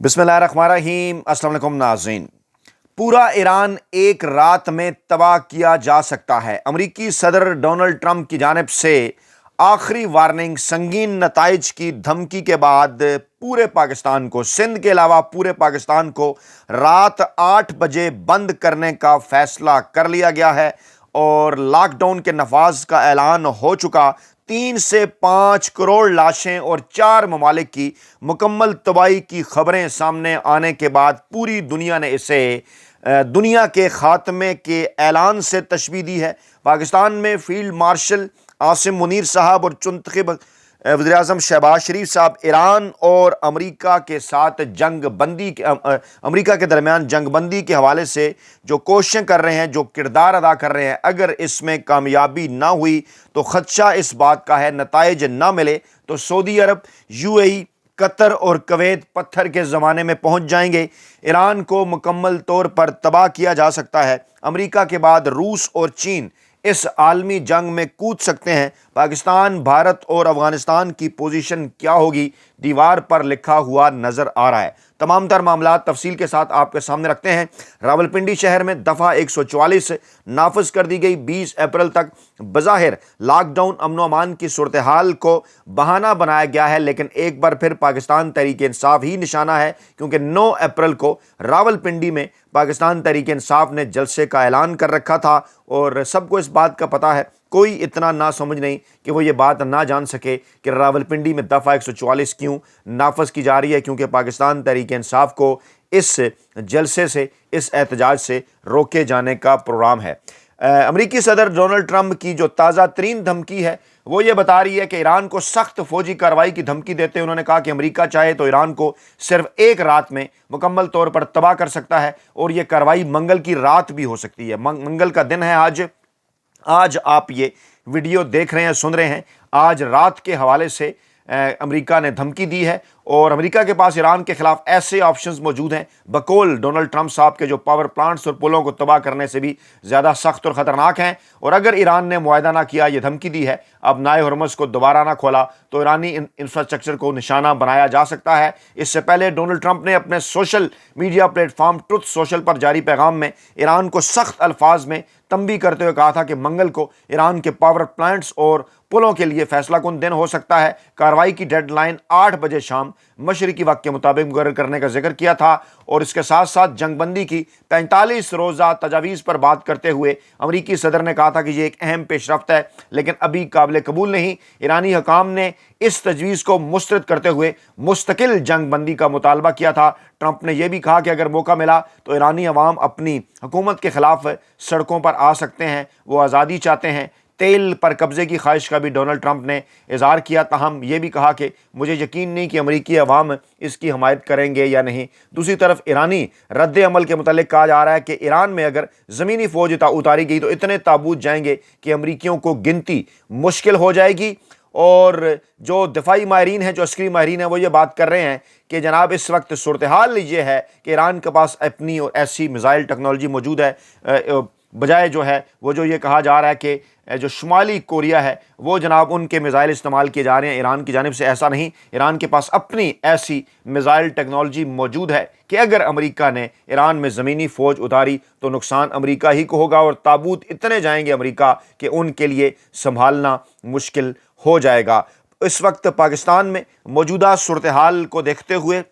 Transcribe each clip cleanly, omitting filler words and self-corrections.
बिस्मिल्लाहिर्रहमानिर्रहीम। अस्सलाम वालेकुम नाज़रीन। पूरा ईरान एक रात में तबाह किया जा सकता है। अमरीकी सदर डोनाल्ड ट्रंप की जानिब से आखिरी वार्निंग, संगीन नताइज की धमकी के बाद पूरे पाकिस्तान को, सिंध के अलावा पूरे पाकिस्तान को रात 8 बजे बंद करने का फैसला कर लिया गया है और लॉकडाउन के नफाज का ऐलान हो चुका। 3 से 5 करोड़ लाशें और 4 ममालिक की मुकम्मल तबाही की खबरें सामने आने के बाद पूरी दुनिया ने इसे दुनिया के खात्मे के ऐलान से तशबीह दी है। पाकिस्तान में फील्ड मार्शल आसिम मुनीर साहब और चुनतखब वज़ीर आज़म शहबाज शरीफ साहब ईरान और अमेरिका के साथ अमेरिका के दरमियान जंग बंदी के हवाले से जो कोशिशें कर रहे हैं, जो किरदार अदा कर रहे हैं, अगर इसमें कामयाबी ना हुई तो ख़दशा इस बात का है नताइज ना मिले तो सऊदी अरब, यूएई, कतर और कुवैत पत्थर के ज़माने में पहुंच जाएंगे। ईरान को मुकम्मल तौर पर तबाह किया जा सकता है। अमेरिका के बाद रूस और चीन इस आलमी जंग में कूद सकते हैं। पाकिस्तान, भारत और अफगानिस्तान की पोजीशन क्या होगी, दीवार पर लिखा हुआ नज़र आ रहा है। तमाम तर मामला तफसील के साथ आपके सामने रखते हैं। रावलपिंडी शहर में दफ़ा 144 नाफिज कर दी गई। 20 अप्रैल तक बज़ाहिर लॉकडाउन अमन व अमान की सूरत हाल को बहाना बनाया गया है, लेकिन एक बार फिर पाकिस्तान तहरीक इंसाफ ही निशाना है, क्योंकि 9 अप्रैल को रावलपिंडी में पाकिस्तान तहरीक इंसाफ ने जलसे का ऐलान कर रखा था और सबको इस बात का पता है। कोई इतना ना समझ नहीं कि वो ये बात ना जान सके कि रावलपिंडी में दफ़ा 144 क्यों नाफज की जा रही है, क्योंकि पाकिस्तान तहरीक इंसाफ को इस जलसे से, इस एहतजाज से रोके जाने का प्रोग्राम है। अमरीकी सदर डोनाल्ड ट्रंप की जो ताज़ा तरीन धमकी है वो ये बता रही है कि ईरान को सख्त फौजी कार्रवाई की धमकी देते हैं उन्होंने कहा कि अमेरिका चाहे तो ईरान को सिर्फ एक रात में मुकम्मल तौर पर तबाह कर सकता है और ये कार्रवाई मंगल की रात भी हो सकती है। मंगल का दिन है आज आप ये वीडियो देख रहे हैं, सुन रहे हैं। आज रात के हवाले से अमेरिका ने धमकी दी है और अमेरिका के पास ईरान के खिलाफ ऐसे ऑप्शंस मौजूद हैं बकौल डोनाल्ड ट्रंप साहब के, जो पावर प्लांट्स और पुलों को तबाह करने से भी ज़्यादा सख्त और ख़तरनाक हैं। और अगर ईरान ने मुआहदा ना किया, ये धमकी दी है, अब नाए हरमुज़ को दोबारा ना खोला तो ईरानी इंफ्रास्ट्रक्चर को निशाना बनाया जा सकता है। इससे पहले डोनाल्ड ट्रंप ने अपने social media platform truth social पर जारी पैगाम में ईरान को सख्त अल्फाज में तंबी करते हुए कहा था कि मंगल को ईरान के पावर प्लांट्स और पुलों के लिए फैसला कुन दिन हो सकता है। कार्रवाई की डेडलाइन 8 बजे शाम मशरिकी वक्त के मुताबिक मुकर्रर करने का जिक्र किया था और इसके साथ साथ जंगबंदी की 45 रोज़ा तजावीज़ पर बात करते हुए अमरीकी सदर ने कहा था कि ये एक अहम पेशरफ्त है, लेकिन अभी काबिल कबूल नहीं। ईरानी हकाम ने इस तजवीज़ को मुस्तरद करते हुए मुस्तकिल जंगबंदी का मुतालबा किया था। ट्रंप ने यह भी कहा कि अगर मौका मिला तो ईरानी अवाम अपनी हुकूमत के खिलाफ सड़कों पर आ सकते हैं, वो आज़ादी चाहते हैं। तेल पर कब्जे की ख्वाहिश का भी डोनाल्ड ट्रंप ने इजहार किया, ताहम यह भी कहा कि मुझे यकीन नहीं कि अमरीकी अवाम इसकी हमायत करेंगे या नहीं। दूसरी तरफ ईरानी रद्द अमल के मुतालिक कहा जा रहा है कि ईरान में अगर ज़मीनी फ़ौज उतारी गई तो इतने ताबूत जाएंगे कि अमरीकियों को गिनती मुश्किल हो जाएगी। और जो दिफाई माहिरीन हैं, जो अस्करी माहिरीन हैं, वो ये बात कर रहे हैं कि जनाब इस वक्त सूरत हाल ये है कि ईरान के पास अपनी और ऐसी मिसाइल टेक्नोलॉजी मौजूद है, बजाय जो है वो जो ये कहा जा रहा है कि जो शुमाली कोरिया है वो जनाब उनके मिसाइल इस्तेमाल किए जा रहे हैं ईरान की जानिब से। ऐसा नहीं, ईरान के पास अपनी ऐसी मिसाइल टेक्नोलॉजी मौजूद है कि अगर अमेरिका ने ईरान में ज़मीनी फ़ौज उतारी तो नुकसान अमेरिका ही को होगा और ताबूत इतने जाएंगे अमेरिका कि उनके लिए संभालना मुश्किल हो जाएगा। इस वक्त पाकिस्तान में मौजूदा सूरत हाल को देखते हुए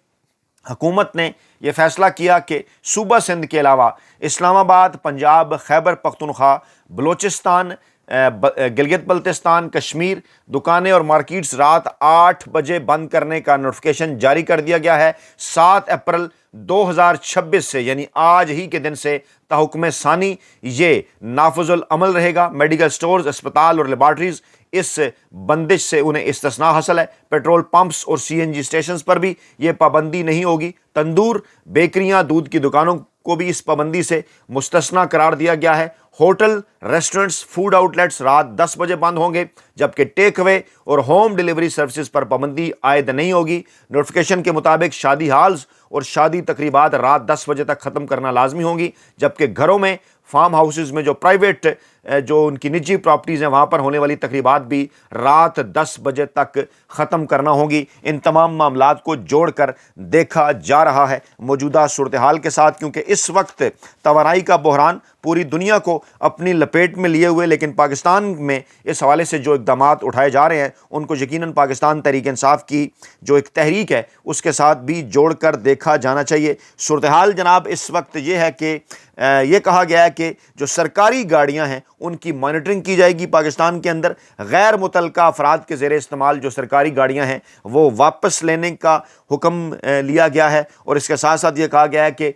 हुकूमत ने यह फ़ैसला किया कि सूबा सिंध के अलावा इस्लामाबाद, पंजाब, खैबर पख्तूनख्वा, बलोचिस्तान, गिलगित बल्तिस्तान, कश्मीर दुकानें और मार्केट्स रात 8 बजे बंद करने का नोटिफिकेशन जारी कर दिया गया है। 7 अप्रैल 2026 से, यानी आज ही के दिन से तहुक्म सानी ये नाफिजुल अमल रहेगा। मेडिकल स्टोर्स, अस्पताल और लेबॉर्ट्रीज़ इस बंदिश से उन्हें इस्तिस्ना हासिल है। पेट्रोल पंप्स और सीएनजी स्टेशंस पर भी ये पाबंदी नहीं होगी। तंदूर, बेकरियां, दूध की दुकानों को भी इस पाबंदी से मुस्तस्ना करार दिया गया है। होटल, रेस्टोरेंट्स, फूड आउटलेट्स रात 10 बजे बंद होंगे, जबकि टेक अवे और होम डिलीवरी सर्विसेज पर पाबंदी आयद नहीं होगी। नोटिफिकेशन के मुताबिक शादी हाल्स और शादी तकरीबात रात 10 बजे तक ख़त्म करना लाजमी होंगी, जबकि घरों में, फार्म हाउसेज में, जो प्राइवेट जो उनकी निजी प्रॉपर्टीज़ हैं वहाँ पर होने वाली तकरीबात भी रात 10 बजे तक ख़त्म करना होगी। इन तमाम मामलात को जोड़कर देखा जा रहा है मौजूदा सूरत हाल के साथ, क्योंकि इस वक्त तवानाई का बहरान पूरी दुनिया को अपनी लपेट में लिए हुए, लेकिन पाकिस्तान में इस हवाले से जो इक़दामात उठाए जा रहे हैं उनको यकीनन पाकिस्तान तहरीक इंसाफ की जो एक तहरीक है उसके साथ भी जोड़कर देखा जाना चाहिए। सूरत हाल जनाब इस वक्त ये है कि ये कहा गया है कि जो सरकारी गाड़ियां हैं उनकी मॉनिटरिंग की जाएगी पाकिस्तान के अंदर। गैर मुतल्लका अफराद के ज़ेरे इस्तेमाल जो सरकारी गाड़ियां हैं वो वापस लेने का हुक्म लिया गया है, और इसके साथ साथ ये कहा गया है कि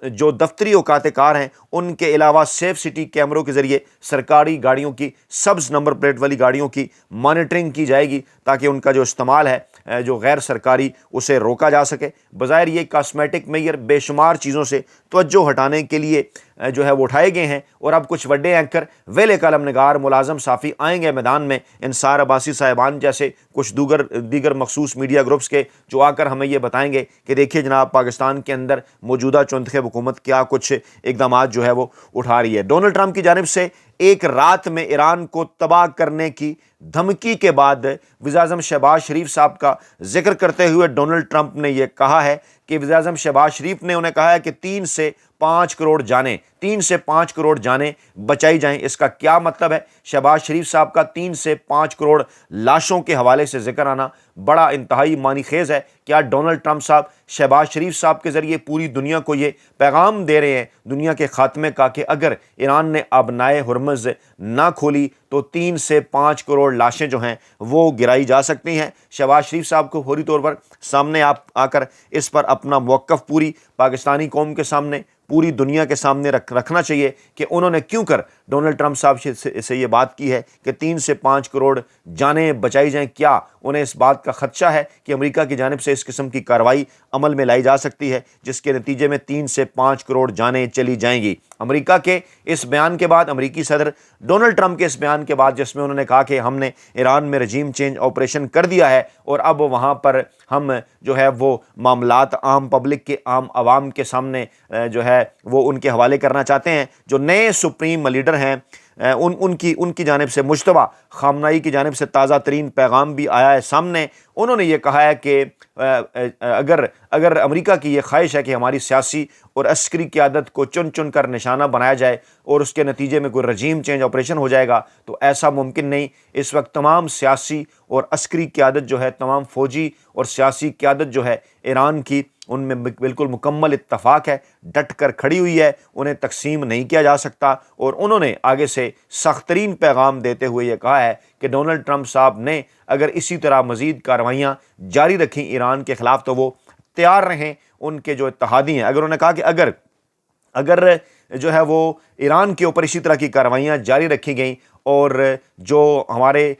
जो दफ्तरी औकात कार हैं उनके अलावा सेफ सिटी कैमरों के ज़रिए सरकारी गाड़ियों की, सब्ज़ नंबर प्लेट वाली गाड़ियों की मॉनिटरिंग की जाएगी ताकि उनका जो इस्तेमाल है जो गैर सरकारी उसे रोका जा सके। बज़ाहिर ये कॉस्मेटिक मेयर बेशुमार चीज़ों से तवज्जो हटाने के लिए जो है वो उठाए गए हैं, और अब कुछ बड़े एंकर, वेले कलम नगार, मुलाजम साफ़ी आएंगे मैदान में, इंसार अब्बासी साहिबान जैसे कुछ दीगर मखसूस मीडिया ग्रुप्स के, जो आकर हमें ये बताएंगे कि देखिए जनाब पाकिस्तान के अंदर मौजूदा चुनखब हुकूमत क्या कुछ इक़दामात जो है वो उठा रही है। डोनाल्ड ट्रंप की जानिब से एक रात में ईरान को तबाह करने की धमकी के बाद वज़ीर-ए-आज़म शहबाज शरीफ साहब का जिक्र करते हुए डोनाल्ड ट्रंप ने यह कहा है कि वज़ीर-ए-आज़म शहबाज शरीफ ने उन्हें कहा है कि 3 से 5 करोड़ जानें बचाई जाएं। इसका क्या मतलब है? शहबाज शरीफ साहब का 3 से 5 करोड़ लाशों के हवाले से जिक्र आना बड़ा इंतहाई मानी खेज़ है। क्या डोनाल्ड ट्रंप साहब शहबाज शरीफ साहब के ज़रिए पूरी दुनिया को ये पैगाम दे रहे हैं दुनिया के ख़ात्मे का कि अगर ईरान ने अबनाए हुर्मुज़ ना खोली तो 3 से 5 करोड़ लाशें जो हैं वो गिराई जा सकती हैं? शहबाज शरीफ साहब को फौरी तौर पर सामने आकर इस पर अपना मौक़िफ़ पूरी पाकिस्तानी कौम के सामने, पूरी दुनिया के सामने रखना चाहिए कि उन्होंने क्यों कर डोनाल्ड ट्रंप साहब से ये बात की है कि 3 से 5 करोड़ जानें बचाई जाएं। क्या उन्हें इस बात का खदशा है कि अमेरिका की जानिब से इस किस्म की कार्रवाई अमल में लाई जा सकती है जिसके नतीजे में 3 से 5 करोड़ जानें चली जाएंगी? अमेरिका के इस बयान के बाद, अमेरिकी सदर डोनाल्ड ट्रंप के इस बयान के बाद, जिसमें उन्होंने कहा कि हमने ईरान में रजीम चेंज ऑपरेशन कर दिया है और अब वहाँ पर हम जो है वो मामलात आम पब्लिक के, आम आवाम के सामने जो है वो उनके हवाले करना चाहते हैं। जो नए सुप्रीम लीडर हैं उनकी जानिब से, मुश्तबा खामनाई की जानिब से ताज़ा तरीन पैगाम भी आया है सामने। उन्होंने ये कहा है कि अगर अमेरिका की ये ख्वाहिश है कि हमारी सियासी और अस्करी क़यादत को चुन चुन कर निशाना बनाया जाए और उसके नतीजे में कोई रजीम चेंज ऑपरेशन हो जाएगा, तो ऐसा मुमकिन नहीं। इस वक्त तमाम सियासी और अस्करी क़यादत जो है, तमाम फ़ौजी और सियासी क़यादत जो है ईरान की, उनमें बिल्कुल मुकम्मल इत्तफाक है, डट कर खड़ी हुई है, उन्हें तकसीम नहीं किया जा सकता। और उन्होंने आगे से सख्त तरीन पैगाम देते हुए ये कहा है कि डोनाल्ड ट्रंप साहब ने अगर इसी तरह मज़ीद कार्रवाइयाँ जारी रखी ईरान के ख़िलाफ़ तो वो तैयार रहें। उनके जो इत्तेहादी हैं, अगर उन्होंने कहा कि अगर जो है वो ईरान के ऊपर इसी तरह की कार्रवाइयाँ जारी रखी गई और जो हमारे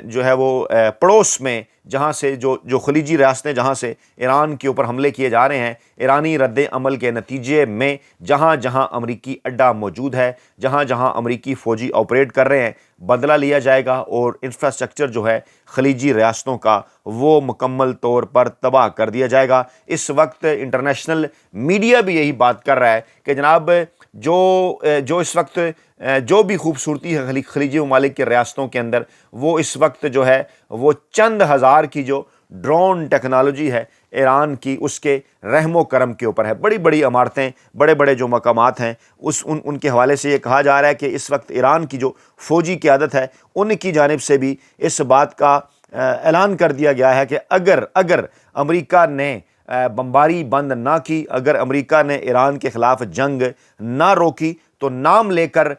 जो है वो पड़ोस में जहाँ से जो खलीजी रियासतें जहाँ से ईरान के ऊपर हमले किए जा रहे हैं, ईरानी रद्द अमल के नतीजे में जहाँ जहाँ अमरीकी अड्डा मौजूद है, जहाँ जहाँ अमरीकी फ़ौजी ऑपरेट कर रहे हैं, बदला लिया जाएगा और इंफ्रास्ट्रक्चर जो है खलीजी रियासतों का वो मुकम्मल तौर पर तबाह कर दिया जाएगा। इस वक्त इंटरनेशनल मीडिया भी यही बात कर रहा है कि जनाब जो इस वक्त जो भी खूबसूरती है खलीजी ममालिक के रियासतों के अंदर, वो इस वक्त जो है वो चंद हज़ार की जो ड्रोन टेक्नोलॉजी है ईरान की, उसके रहमो करम के ऊपर है। बड़ी बड़ी इमारतें, बड़े बड़े जो मकामात हैं उनके हवाले से ये कहा जा रहा है कि इस वक्त ईरान की जो फ़ौजी क़यादत है उनकी जानिब से भी इस बात का ऐलान कर दिया गया है कि अगर अमेरिका ने बमबारी बंद ना की, अगर अमेरिका ने ईरान के ख़िलाफ़ जंग ना रोकी, तो नाम लेकर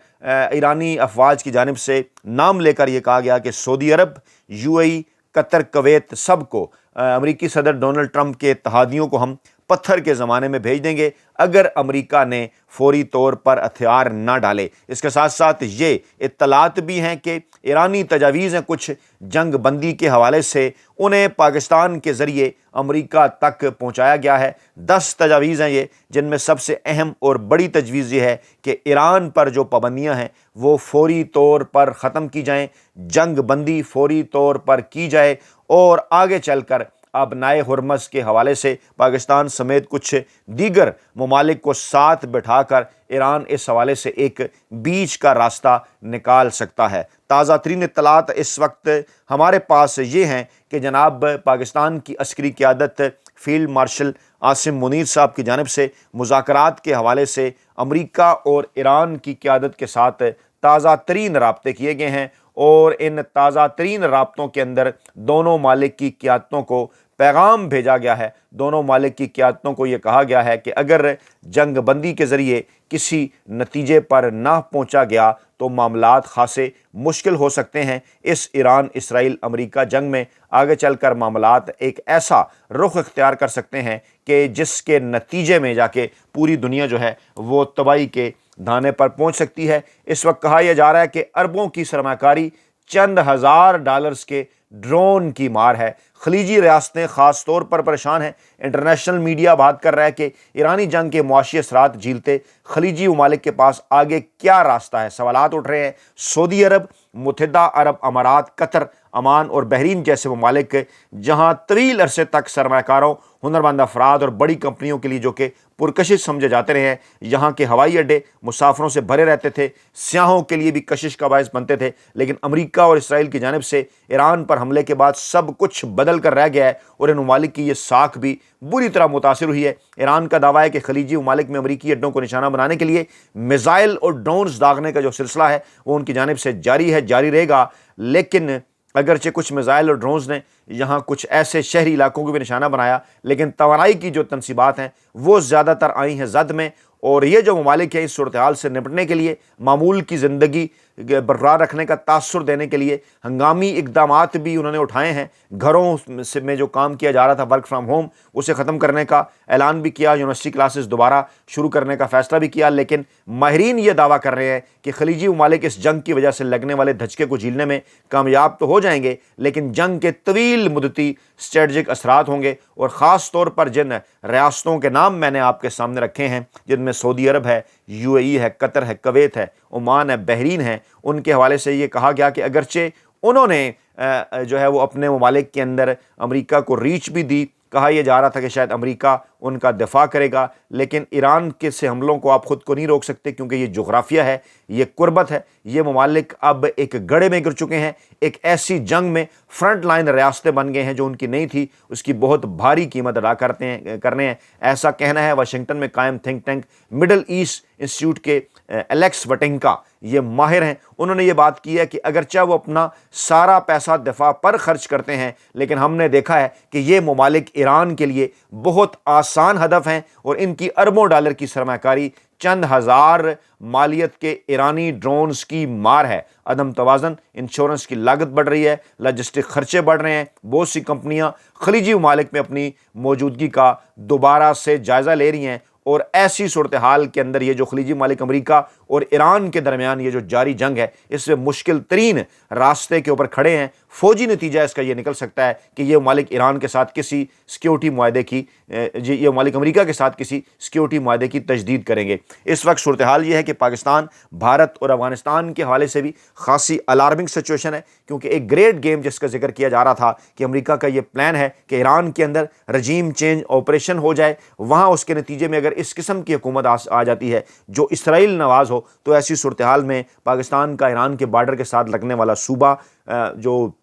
ईरानी अफवाज की जानिब से नाम लेकर यह कहा गया कि सऊदी अरब, UAE, कतर, कुवैत, सबको अमेरिकी सदर डोनाल्ड ट्रंप के इत्तेहादियों को हम पत्थर के ज़माने में भेज देंगे अगर अमेरिका ने फौरी तौर पर हथियार ना डाले। इसके साथ साथ ये इत्तलात भी हैं कि ईरानी तजावीज़ हैं कुछ जंग बंदी के हवाले से, उन्हें पाकिस्तान के ज़रिए अमेरिका तक पहुँचाया गया है। 10 तजावीज़ हैं ये, जिनमें सबसे अहम और बड़ी तजवीज़ ये है कि ईरान पर जो पाबंदियाँ हैं वो फौरी तौर पर ख़त्म की जाएँ, जंग बंदी फौरी तौर पर की जाए और आगे चलकर अब नाए हुरमज़ के हवाले से पाकिस्तान समेत कुछ दीगर ममालिक को साथ बिठाकर ईरान इस हवाले से एक बीच का रास्ता निकाल सकता है। ताज़ा तरीन इत्तलात इस वक्त हमारे पास ये हैं कि जनाब पाकिस्तान की अस्करी क़यादत फील्ड मार्शल आसिम मुनीर साहब की जानिब से मुज़ाकरात के हवाले से अमेरिका और ईरान की क़यादत के साथ ताज़ा तरीन राब्ते किए गए हैं और इन ताज़ा तरीन राब्तों के अंदर दोनों मालिक की क़यादतों को पैगाम भेजा गया है। दोनों मालिक की क़यादतों को ये कहा गया है कि अगर जंग बंदी के ज़रिए किसी नतीजे पर ना पहुँचा गया तो मामलात खासे मुश्किल हो सकते हैं। इस ईरान इसराइल अमेरिका जंग में आगे चलकर मामलात एक ऐसा रुख इख्तियार कर सकते हैं कि जिसके नतीजे में जाके पूरी दुनिया जो है वो तबाही के धाने पर पहुँच सकती है। इस वक्त कहा यह जा रहा है कि अरबों की सरमाकारी चंद हज़ार डॉलर्स के ड्रोन की मार है। खलीजी रियासतें ख़ास तौर पर परेशान हैं। इंटरनेशनल मीडिया बात कर रहा है कि ईरानी जंग के मुआशी असरात झीलते खलीजी ममालिक के पास आगे क्या रास्ता है। सवालात उठ रहे हैं। सऊदी अरब, मुत्तहिदा अरब अमारात, कतर, अमान और बहरीन जैसे ममालिक जहाँ तवील अरसे तक सरमाकारों, हुनरमंद अफराद और बड़ी कंपनियों के लिए जो कि पुरकशिश समझे जाते रहे हैं, यहाँ के हवाई अड्डे मुसाफरों से भरे रहते थे, सियाहों के लिए भी कशिश का बायस बनते थे। लेकिन अमेरिका और इसराइल की जानिब से ईरान पर हमले के बाद सब कुछ बदल कर रह गया है और इन ममालिक की ये साख भी बुरी तरह मुतासिर हुई है। ईरान का दावा है कि खलीजी ममालिक में अमरीकी अड्डों को निशाना बनाने के लिए मिसाइल और ड्रोन्स दागने का जो सिलसिला है वो उनकी जानिब से जारी है, जारी रहेगा। लेकिन अगरचे कुछ मिसाइल और ड्रोन्स ने यहाँ कुछ ऐसे शहरी इलाकों को भी निशाना बनाया, लेकिन तवानाई की जो तनसीबात हैं वो ज़्यादातर आई हैं जद में। और ये जो ममालिक है इस सूरत हाल से निपटने के लिए, मामूल की ज़िंदगी बरकरार रखने का तासुर देने के लिए हंगामी इकदामात भी उन्होंने उठाए हैं। घरों से में जो काम किया जा रहा था वर्क फ्राम होम, उसे ख़त्म करने का ऐलान भी किया, यूनिवर्सिटी क्लासेस दोबारा शुरू करने का फ़ैसला भी किया। लेकिन माहिरीन ये दावा कर रहे हैं कि खलीजी ममालिक इस जंग की वजह से लगने वाले धचके को झीलने में कामयाब तो हो जाएंगे, लेकिन जंग के तवील मुद्दती स्ट्रेटजिक असरात होंगे। और ख़ास तौर पर जिन रियासतों के नाम मैंने आपके सामने रखे हैं, जिनमें सऊदी अरब है, UAE है, कतर है, कुवैत है, ओमान है, बहरीन है, उनके हवाले से ये कहा गया कि अगरचे उन्होंने जो है वो अपने ममालिक के अंदर अमेरिका को रीच भी दी, कहा यह जा रहा था कि शायद अमेरिका उनका दिफा करेगा, लेकिन ईरान के से हमलों को आप ख़ुद को नहीं रोक सकते क्योंकि ये जोग्राफिया है, ये कुर्बत है। ये ममालिक अब एक गड़े में गिर चुके हैं, एक ऐसी जंग में फ्रंट लाइन रियासतें बन गए हैं जो उनकी नहीं थी, उसकी बहुत भारी कीमत अदा करने हैं। ऐसा कहना है वाशिंगटन में कायम think tank middle east institute के एलेक्स वटिंका, ये माहिर हैं। उन्होंने ये बात की है कि अगरचे वो अपना सारा पैसा दिफा पर खर्च करते हैं, लेकिन हमने देखा है कि ये ममालिक ईरान के लिए बहुत आसान हदफ हैं और इनकी अरबों डॉलर की सरमाकारी चंद हज़ार मालियत के ईरानी ड्रोन्स की मार है। अदम तवाज़न, इंश्योरेंस की लागत बढ़ रही है, लॉजिस्टिक खर्चे बढ़ रहे हैं। बहुत सी कंपनियां खलीजी ममालिक में अपनी मौजूदगी का दोबारा से जायज़ा ले रही हैं और ऐसी सूरत हाल के अंदर ये जो खलीजी ममालिक अमेरिका और ईरान के दरमियान ये जो जारी जंग है, इसमें मुश्किल तरीन रास्ते के ऊपर खड़े हैं। फौजी नतीजा इसका ये निकल सकता है कि ये ममालिक ईरान के साथ किसी सिक्योरिटी मुआहदे की ये ममालिक अमेरिका के साथ किसी सिक्योरिटी मुआहदे की तजदीद करेंगे। इस वक्त सूरत हाल ये है कि पाकिस्तान, भारत और अफगानिस्तान के हवाले से भी खासी अलार्मिंग सिचुएशन है, क्योंकि एक ग्रेट गेम जिसका जिक्र किया जा रहा था कि अमेरिका का ये प्लान है कि ईरान के अंदर रजीम चेंज ऑपरेशन हो जाए, वहाँ उसके नतीजे में अगर इस किस्म की हुकूमत आ जाती है जो इसराइल नवाज हो, तो ऐसी सूरत हाल में पाकिस्तान का ईरान के बॉर्डर के साथ लगने वाला सूबा जो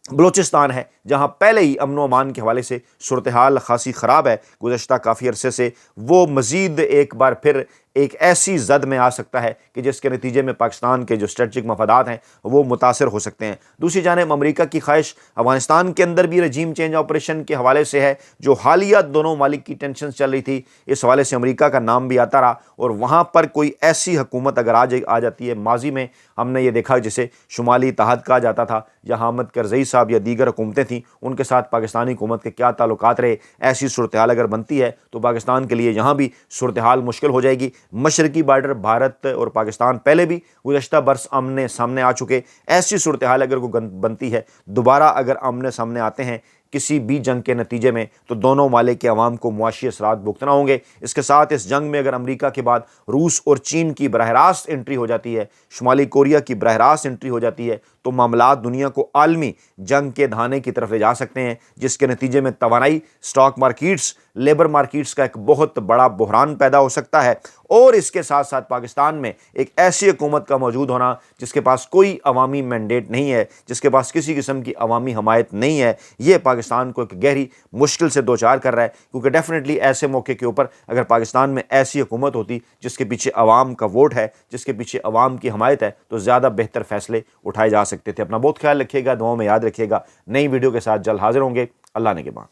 बलोचिस्तान है, जहाँ पहले ही अमन व अमान के हवाले से सूरत हाल खासी ख़राब है गुज़श्ता काफ़ी अरसे से, वो मज़ीद एक बार फिर ایک ایسی زد میں آ سکتا ہے کہ جس کے نتیجے میں پاکستان کے جو اسٹریٹجک مفادات ہیں وہ متاثر ہو سکتے ہیں۔ دوسری جانب امریکہ کی خواہش افغانستان کے اندر بھی رجیم چینج آپریشن کے حوالے سے ہے، جو حالیہ دونوں ممالک کی ٹینشن چل رہی تھی، اس حوالے سے امریکہ کا نام بھی آتا رہا، اور وہاں پر کوئی ایسی حکومت اگر آ جاتی ہے، ماضی میں ہم نے یہ دیکھا جسے شمالی اتحاد کہا جاتا تھا، یا حامد کرزئی صاحب یا دیگر حکومتیں تھیں، ان کے ساتھ پاکستانی حکومت کے کیا تعلقات رہے، ایسی صورتحال اگر بنتی ہے تو پاکستان کے لیے یہاں بھی صورتحال مشکل ہو جائے گی۔ مشرقی بارڈر بھارت اور پاکستان پہلے بھی گزشتہ برس آمنے سامنے آ چکے، ایسی صورتحال اگر کوئی بنتی ہے، دوبارہ اگر آمنے سامنے آتے ہیں کسی بھی جنگ کے نتیجے میں، تو دونوں ممالک کے عوام کو معاشی اثرات بھگتنا ہوں گے۔ اس کے ساتھ اس جنگ میں اگر امریکہ کے بعد روس اور چین کی براہ راست انٹری ہو جاتی ہے، شمالی کوریا کی براہ راست انٹری ہو جاتی ہے، تو معاملات دنیا کو عالمی جنگ کے دہانے کی طرف لے جا سکتے ہیں، جس کے نتیجے میں توانائی، سٹاک مارکیٹس، لیبر مارکیٹس کا ایک بہت بڑا بحران پیدا ہو سکتا ہے، اور اس کے ساتھ ساتھ پاکستان میں ایک ایسی حکومت کا موجود ہونا جس کے پاس کوئی عوامی مینڈیٹ نہیں ہے، جس کے پاس کسی قسم کی عوامی حمایت نہیں ہے، یہ پاکستان کو ایک گہری مشکل سے دوچار کر رہا ہے، کیونکہ ڈیفینیٹلی ایسے موقع کے اوپر اگر پاکستان میں ایسی حکومت ہوتی جس کے پیچھے عوام کا ووٹ ہے، جس کے پیچھے عوام کی حمایت ہے، تو زیادہ بہتر فیصلے اٹھائے جا سکتے تھے۔ اپنا بہت خیال رکھیے گا، دعاؤں میں یاد رکھیے گا۔ نئی ویڈیو کے ساتھ جلد حاضر ہوں گے۔ اللہ نگہباں۔